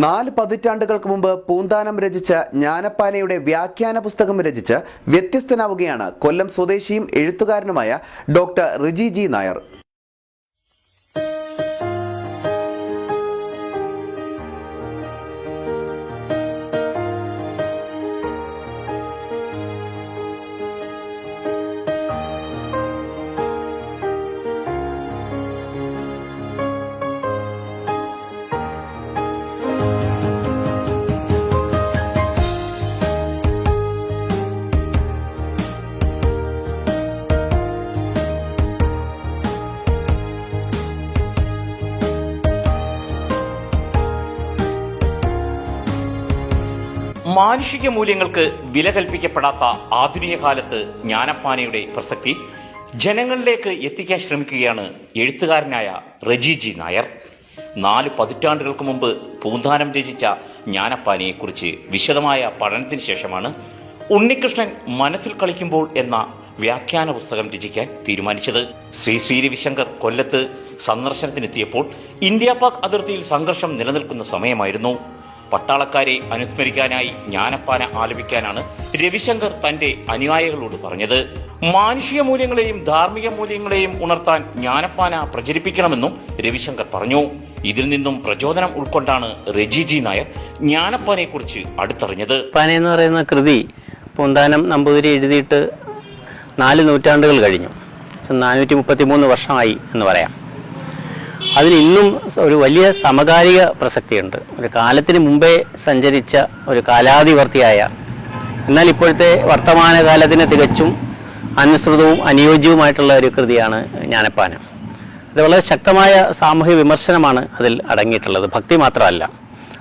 4 പതിറ്റാണ്ടുകൾക്ക് മുമ്പ് പൂന്താനം രചിച്ച ജ്ഞാനപ്പാനയുടെ വ്യാഖ്യാന പുസ്തകം രചിച്ച് വ്യത്യസ്തനാവുകയാണ് കൊല്ലം സ്വദേശിയും എഴുത്തുകാരനുമായ ഡോക്ടർ റിജി ജി നായർ. മാനുഷിക മൂല്യങ്ങൾക്ക് വില കൽപ്പിക്കപ്പെടാത്ത ആധുനിക കാലത്ത് ജ്ഞാനപ്പാനയുടെ പ്രസക്തി ജനങ്ങളിലേക്ക് എത്തിക്കാൻ ശ്രമിക്കുകയാണ് എഴുത്തുകാരനായ റിജി ജി നായർ. 4 പതിറ്റാണ്ടുകൾക്ക് മുമ്പ് പൂന്താനം രചിച്ച ജ്ഞാനപ്പാനയെക്കുറിച്ച് വിശദമായ പഠനത്തിന് ശേഷമാണ് ഉണ്ണികൃഷ്ണൻ മനസ്സിൽ കളിക്കുമ്പോൾ എന്ന വ്യാഖ്യാന പുസ്തകം രചിക്കാൻ തീരുമാനിച്ചത്. ശ്രീ രവിശങ്കർ കൊല്ലത്ത് സന്ദർശനത്തിനെത്തിയപ്പോൾ ഇന്ത്യ പാക് അതിർത്തിയിൽ സംഘർഷം നിലനിൽക്കുന്ന സമയമായിരുന്നു. പട്ടാളക്കാരെ അനുസ്മരിക്കാനായി ജ്ഞാനപ്പാന ആലപിക്കാനാണ് രവിശങ്കർ തന്റെ അനുയായികളോട് പറഞ്ഞത്. മാനുഷിക മൂല്യങ്ങളെയും ധാർമ്മിക മൂല്യങ്ങളെയും ഉണർത്താൻ ജ്ഞാനപ്പാന പ്രചരിപ്പിക്കണമെന്നും രവിശങ്കർ പറഞ്ഞു. ഇതിൽ നിന്നും പ്രചോദനം ഉൾക്കൊണ്ടാണ് റിജി ജി നായർ ജ്ഞാനപ്പാനയെക്കുറിച്ച് അടുത്തറിഞ്ഞത്. പാന എന്ന് പറയുന്ന കൃതി പൂന്താനം നമ്പൂതിരി എഴുതിയിട്ട് 4 നൂറ്റാണ്ടുകൾ കഴിഞ്ഞു. 433 വർഷമായി എന്ന് പറയാം. അതിനിന്നും ഒരു വലിയ സമകാലിക പ്രസക്തിയുണ്ട്. ഒരു കാലത്തിന് മുമ്പേ സഞ്ചരിച്ച ഒരു കാലാതിവർത്തിയായ, എന്നാൽ ഇപ്പോഴത്തെ വർത്തമാനകാലത്തിന് തികച്ചും അനുസൃതവും അനുയോജ്യവുമായിട്ടുള്ള ഒരു കൃതിയാണ് ജ്ഞാനപ്പാന. അത് വളരെ ശക്തമായ സാമൂഹ്യ വിമർശനമാണ് അതിൽ അടങ്ങിയിട്ടുള്ളത്. ഭക്തി മാത്രമല്ല,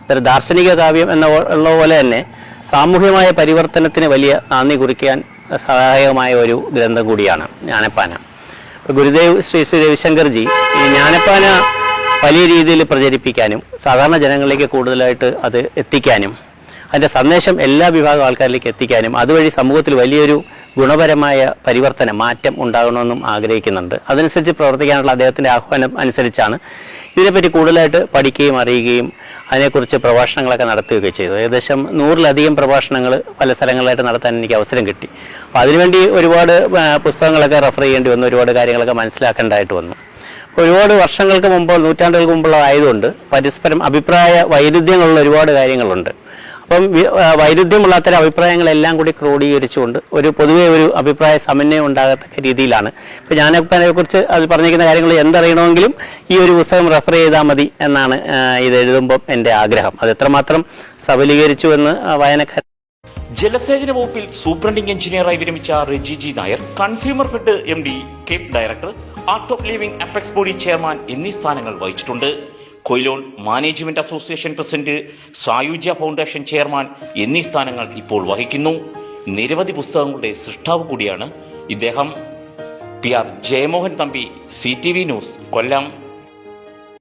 അതൊരു ദാർശനിക കാവ്യം ഉള്ള പോലെ തന്നെ സാമൂഹ്യമായ പരിവർത്തനത്തിന് വലിയ നാന്ദി കുറിക്കാൻ സഹായകമായ ഒരു ഗ്രന്ഥം കൂടിയാണ് ജ്ഞാനപ്പാന. ഗുരുദേവ് ശ്രീ രവിശങ്കർജി ഈ ജ്ഞാനപ്പാന വലിയ രീതിയിൽ പ്രചരിപ്പിക്കാനും സാധാരണ ജനങ്ങളിലേക്ക് കൂടുതലായിട്ട് അത് എത്തിക്കാനും അതിൻ്റെ സന്ദേശം എല്ലാ വിഭാഗം ആൾക്കാരിലേക്ക് എത്തിക്കാനും അതുവഴി സമൂഹത്തിൽ വലിയൊരു ഗുണപരമായ മാറ്റം ഉണ്ടാകണമെന്നും ആഗ്രഹിക്കുന്നുണ്ട്. അതനുസരിച്ച് പ്രവർത്തിക്കാനുള്ള അദ്ദേഹത്തിൻ്റെ ആഹ്വാനം അനുസരിച്ചാണ് ഇതിനെപ്പറ്റി കൂടുതലായിട്ട് പഠിക്കുകയും അറിയുകയും അതിനെക്കുറിച്ച് പ്രഭാഷണങ്ങളൊക്കെ നടത്തുകയൊക്കെ ചെയ്തു. ഏകദേശം 100-ലധികം പ്രഭാഷണങ്ങൾ പല സ്ഥലങ്ങളിലായിട്ട് നടത്താൻ എനിക്ക് അവസരം കിട്ടി. അപ്പോൾ അതിനുവേണ്ടി ഒരുപാട് പുസ്തകങ്ങളൊക്കെ റെഫർ ചെയ്യേണ്ടി വന്നു, ഒരുപാട് കാര്യങ്ങളൊക്കെ മനസ്സിലാക്കേണ്ടതായിട്ട് വന്നു. ഒരുപാട് വർഷങ്ങൾക്ക് മുമ്പ്, നൂറ്റാണ്ടുകൾക്ക് മുമ്പുള്ളതായതുകൊണ്ട് പരസ്പരം അഭിപ്രായ വൈരുദ്ധ്യങ്ങളുള്ള ഒരുപാട് കാര്യങ്ങളുണ്ട്. അപ്പം വൈരുദ്ധ്യമുള്ള അത്തരം അഭിപ്രായങ്ങളെല്ലാം കൂടി ക്രോഡീകരിച്ചുകൊണ്ട് പൊതുവെ ഒരു അഭിപ്രായ സമന്വയം ഉണ്ടാകത്തക്ക രീതിയിലാണ്. ഇപ്പോൾ ജ്ഞാനപ്പാനയെക്കുറിച്ച് അത് പറഞ്ഞിരിക്കുന്ന കാര്യങ്ങൾ എന്തറിയണമെങ്കിലും ഈ ഒരു പുസ്തകം റെഫർ ചെയ്താൽ മതി എന്നാണ് ഇത് എഴുതുമ്പം എൻ്റെ ആഗ്രഹം. അത് എത്രമാത്രം സബലീകരിച്ചു എന്ന് വായനക്കാർ. ജലസേചന വകുപ്പിൽ സൂപ്രണ്ടിംഗ് എഞ്ചിനീയറായി വിരമിച്ച Riji G Nair consumer fed MD, Cape director, art of living apex body chairman എന്നീ സ്ഥാനങ്ങൾ വഹിച്ചിട്ടുണ്ട്. Quilon management association president, Sayujya foundation chairman എന്നീ സ്ഥാനങ്ങൾ ഇപ്പോൾ വഹിക്കുന്നു. നിരവധി പുസ്തകങ്ങളുടെ സൃഷ്ടാവ് കൂടിയാണ് ഇദ്ദേഹം. PR Jayamohan Thampi, CTV news, കൊല്ലം.